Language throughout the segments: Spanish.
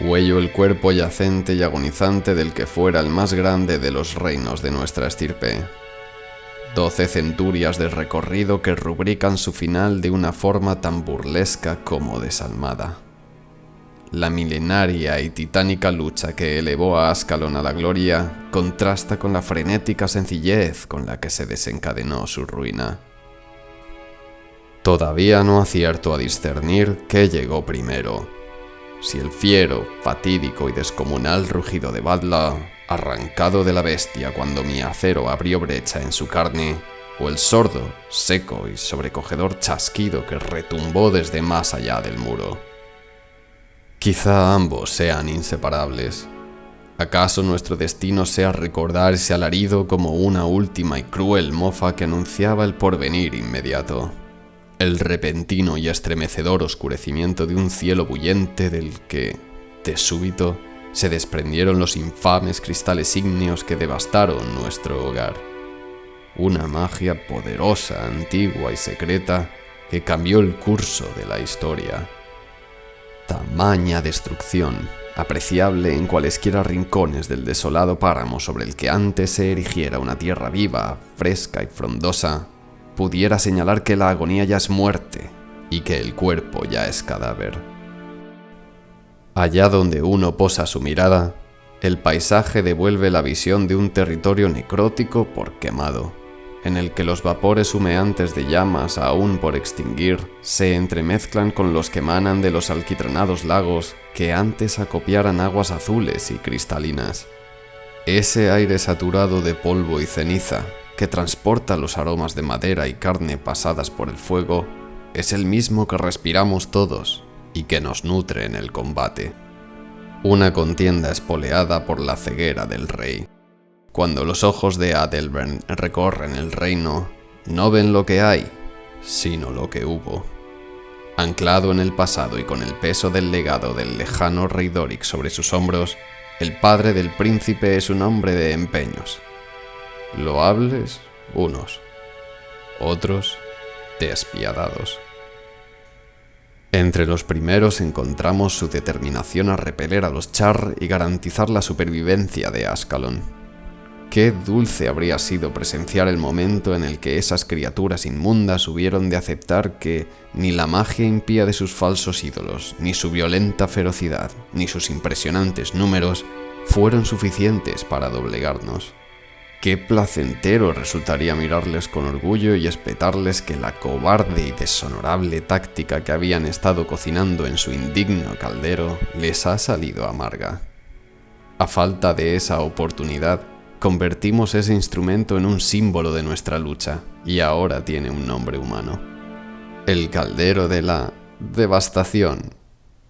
Huello el cuerpo yacente y agonizante del que fuera el más grande de los reinos de nuestra estirpe. 12 centurias de recorrido que rubrican su final de una forma tan burlesca como desalmada. La milenaria y titánica lucha que elevó a Ascalon a la gloria contrasta con la frenética sencillez con la que se desencadenó su ruina. Todavía no acierto a discernir qué llegó primero, si el fiero, fatídico y descomunal rugido de Badla, arrancado de la bestia cuando mi acero abrió brecha en su carne, o el sordo, seco y sobrecogedor chasquido que retumbó desde más allá del muro. Quizá ambos sean inseparables. ¿Acaso nuestro destino sea recordar ese alarido como una última y cruel mofa que anunciaba el porvenir inmediato? El repentino y estremecedor oscurecimiento de un cielo bullente del que, de súbito, se desprendieron los infames cristales ígneos que devastaron nuestro hogar. Una magia poderosa, antigua y secreta que cambió el curso de la historia. Tamaña destrucción, apreciable en cualesquiera rincones del desolado páramo sobre el que antes se erigiera una tierra viva, fresca y frondosa, pudiera señalar que la agonía ya es muerte y que el cuerpo ya es cadáver. Allá donde uno posa su mirada, el paisaje devuelve la visión de un territorio necrótico por quemado, en el que los vapores humeantes de llamas aún por extinguir se entremezclan con los que emanan de los alquitranados lagos que antes acopiaran aguas azules y cristalinas. Ese aire saturado de polvo y ceniza que transporta los aromas de madera y carne pasadas por el fuego es el mismo que respiramos todos y que nos nutre en el combate. Una contienda espoleada por la ceguera del rey. Cuando los ojos de Adalbern recorren el reino, no ven lo que hay, sino lo que hubo. Anclado en el pasado y con el peso del legado del lejano rey Doric sobre sus hombros, el padre del príncipe es un hombre de empeños. Loables unos, otros despiadados. Entre los primeros encontramos su determinación a repeler a los Char y garantizar la supervivencia de Ascalon. Qué dulce habría sido presenciar el momento en el que esas criaturas inmundas hubieron de aceptar que ni la magia impía de sus falsos ídolos, ni su violenta ferocidad, ni sus impresionantes números fueron suficientes para doblegarnos. Qué placentero resultaría mirarles con orgullo y espetarles que la cobarde y deshonorable táctica que habían estado cocinando en su indigno caldero les ha salido amarga. A falta de esa oportunidad, convertimos ese instrumento en un símbolo de nuestra lucha, y ahora tiene un nombre humano. El caldero de la devastación,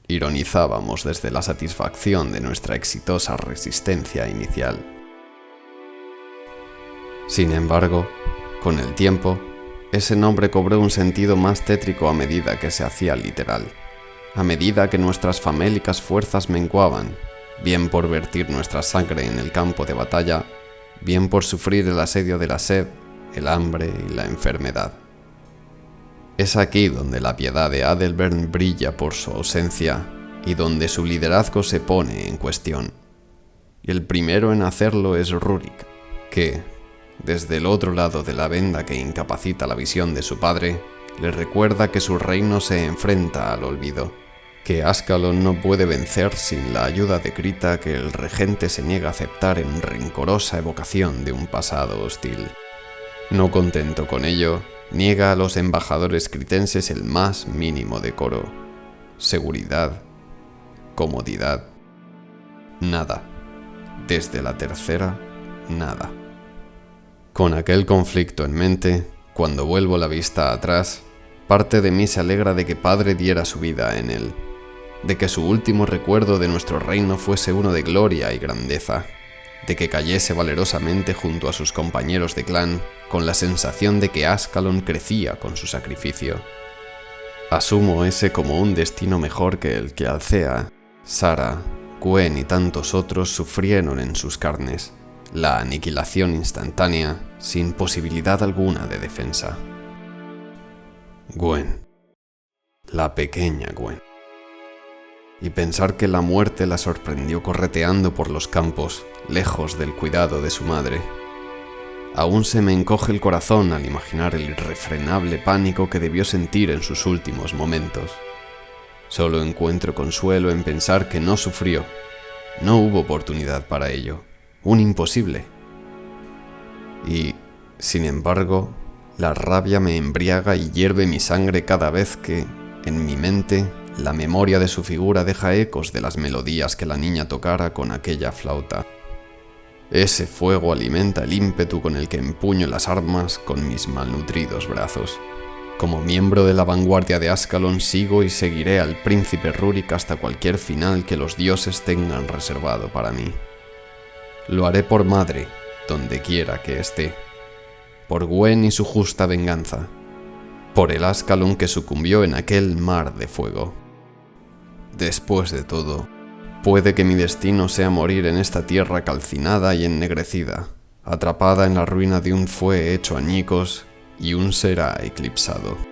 ironizábamos desde la satisfacción de nuestra exitosa resistencia inicial. Sin embargo, con el tiempo, ese nombre cobró un sentido más tétrico a medida que se hacía literal, a medida que nuestras famélicas fuerzas menguaban, bien por vertir nuestra sangre en el campo de batalla, bien por sufrir el asedio de la sed, el hambre y la enfermedad. Es aquí donde la piedad de Adalbern brilla por su ausencia y donde su liderazgo se pone en cuestión. Y el primero en hacerlo es Rurik, que, desde el otro lado de la venda que incapacita la visión de su padre, le recuerda que su reino se enfrenta al olvido, que Ascalon no puede vencer sin la ayuda de Crita que el regente se niega a aceptar en rencorosa evocación de un pasado hostil. No contento con ello, niega a los embajadores critenses el más mínimo decoro, seguridad, comodidad, nada. Desde la tercera, nada. Con aquel conflicto en mente, cuando vuelvo la vista atrás, parte de mí se alegra de que padre diera su vida en él, de que su último recuerdo de nuestro reino fuese uno de gloria y grandeza, de que cayese valerosamente junto a sus compañeros de clan con la sensación de que Ascalon crecía con su sacrificio. Asumo ese como un destino mejor que el que Alcea, Sara, Gwen y tantos otros sufrieron en sus carnes, la aniquilación instantánea sin posibilidad alguna de defensa. Gwen, la pequeña Gwen. y pensar que la muerte la sorprendió correteando por los campos, lejos del cuidado de su madre. Aún se me encoge el corazón al imaginar el irrefrenable pánico que debió sentir en sus últimos momentos. Solo encuentro consuelo en pensar que no sufrió. No hubo oportunidad para ello. Un imposible. Y, sin embargo, la rabia me embriaga y hierve mi sangre cada vez que, en mi mente, la memoria de su figura deja ecos de las melodías que la niña tocara con aquella flauta. Ese fuego alimenta el ímpetu con el que empuño las armas con mis malnutridos brazos. Como miembro de la vanguardia de Ascalon sigo y seguiré al príncipe Rurik hasta cualquier final que los dioses tengan reservado para mí. Lo haré por madre, donde quiera que esté. Por Gwen y su justa venganza. Por el Ascalon que sucumbió en aquel mar de fuego. Después de todo, puede que mi destino sea morir en esta tierra calcinada y ennegrecida, atrapada en la ruina de un fue hecho añicos y un será eclipsado.